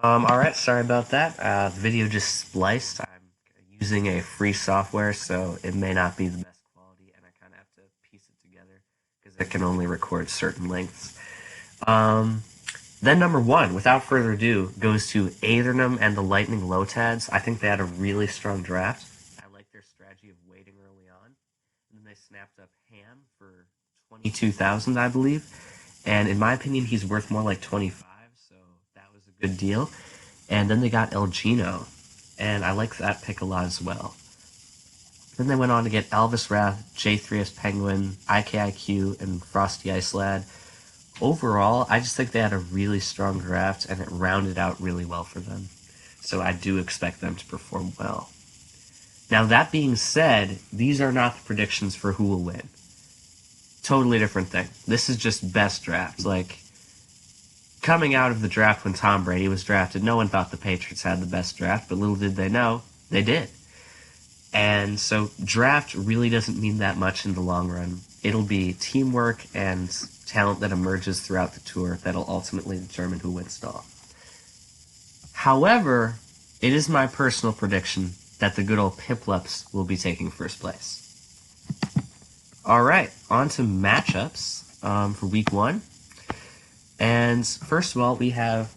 Alright, sorry about that. The video just spliced. I'm using a free software, so it may not be the best quality, and I kind of have to piece it together because it can only record certain lengths. Um, then number one, without further ado, goes to Aethernum and the Lightning Lotads. I think they had a really strong draft. I like their strategy of waiting early on. And then they snapped up Ham for 22,000, I believe. And in my opinion, he's worth more like 25, so that was a good deal. And then they got Elgino, and I like that pick a lot as well. Then they went on to get Elvis Wrath, J3S Penguin, IKIQ, and Frosty Ice Lad. Overall, I just think they had a really strong draft, and it rounded out really well for them. So I do expect them to perform well. Now, that being said, these are not the predictions for who will win. Totally different thing. This is just best drafts. Like, coming out of the draft when Tom Brady was drafted, no one thought the Patriots had the best draft, but little did they know, they did. And so draft really doesn't mean that much in the long run. It'll be teamwork and talent that emerges throughout the tour that'll ultimately determine who wins it all. However, it is my personal prediction that the good old Piplups will be taking first place. Alright, on to matchups for week one. And first of all, we have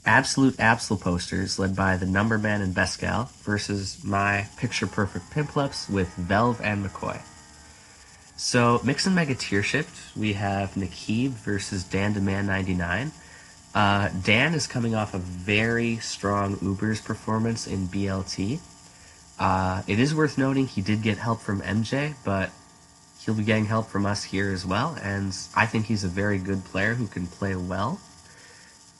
Absolute Absol posters led by the Number Man and Bescal versus my Picture Perfect Pimplups with Velv and McCoy. So, Mix and Mega Tier Shift, we have Nakib versus Dan Demand 99. Dan is coming off a very strong Ubers performance in BLT. It is worth noting he did get help from MJ, but he'll be getting help from us here as well, and I think he's a very good player who can play well,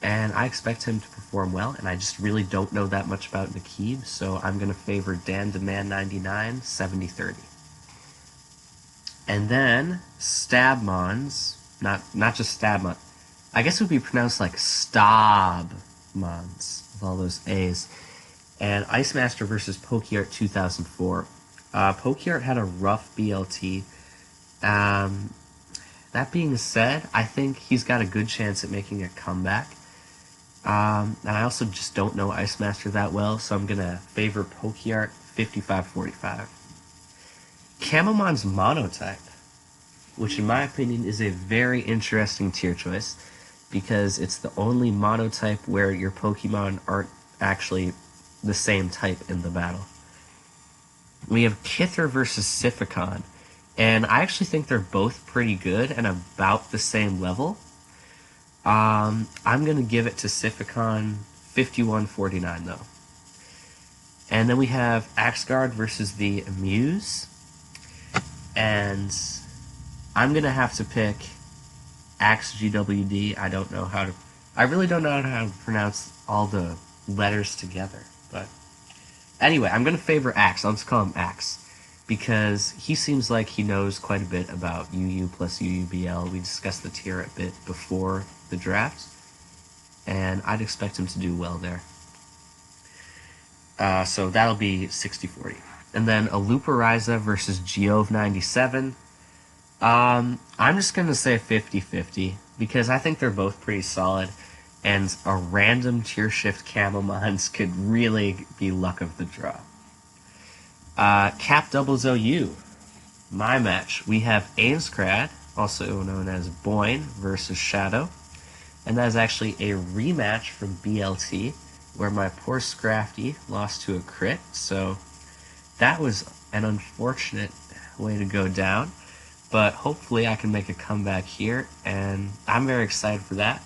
and I expect him to perform well, and I just really don't know that much about Nakib, so I'm going to favor Dan Demand 99, 70-30. And then Stabmons, not just Stabmon, I guess it would be pronounced like Stabmons, with all those A's, and Ice Master versus Pokeart 2004. Pokeart had a rough BLT. That being said, I think he's got a good chance at making a comeback. And I also just don't know Ice Master that well, so I'm going to favor Pokeart 55-45. Camomon's Monotype, which in my opinion is a very interesting tier choice, because it's the only Monotype where your Pokemon aren't actually the same type in the battle. We have Kither versus Siphicon, and I actually think they're both pretty good and about the same level. I'm going to give it to Siphicon 51-49, though. And then we have Axgard versus the Muse, and I'm going to have to pick AxGWD. I really don't know how to pronounce all the letters together, but anyway, I'm going to favor Axe. I'll just call him Axe, because he seems like he knows quite a bit about UU plus UUBL. We discussed the tier a bit before the draft, and I'd expect him to do well there. So that'll be 60-40. And then Alupariza versus Geove97. I'm just going to say 50-50, because I think they're both pretty solid, and a random tier shift Camomons could really be luck of the draw. Cap Doubles OU, my match. We have Ainscrad, also known as Boyne, versus Shadow. And that is actually a rematch from BLT, where my poor Scrafty lost to a crit. So that was an unfortunate way to go down. But hopefully I can make a comeback here, and I'm very excited for that.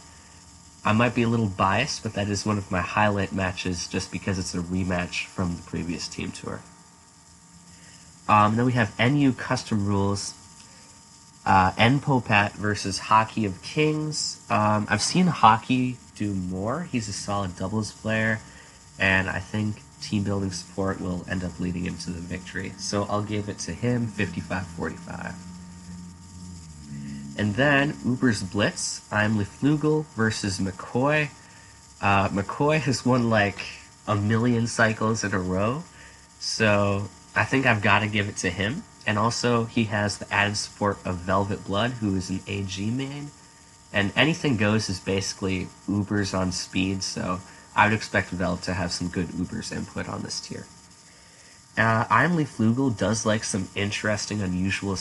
I might be a little biased, but that is one of my highlight matches just because it's a rematch from the previous team tour. Then we have NU Custom Rules, Npopat versus Hockey of Kings. I've seen Hockey do more. He's a solid doubles player, and I think team building support will end up leading him to the victory. So I'll give it to him, 55-45. And then Uber's Blitz, I'm Liflugel versus McCoy. McCoy has won like a million cycles in a row, so I think I've got to give it to him. And also, he has the added support of Velvet Blood, who is an AG main. And Anything Goes is basically Ubers on speed, so I would expect Valve to have some good Ubers input on this tier. Imly Flugel does like some interesting, unusual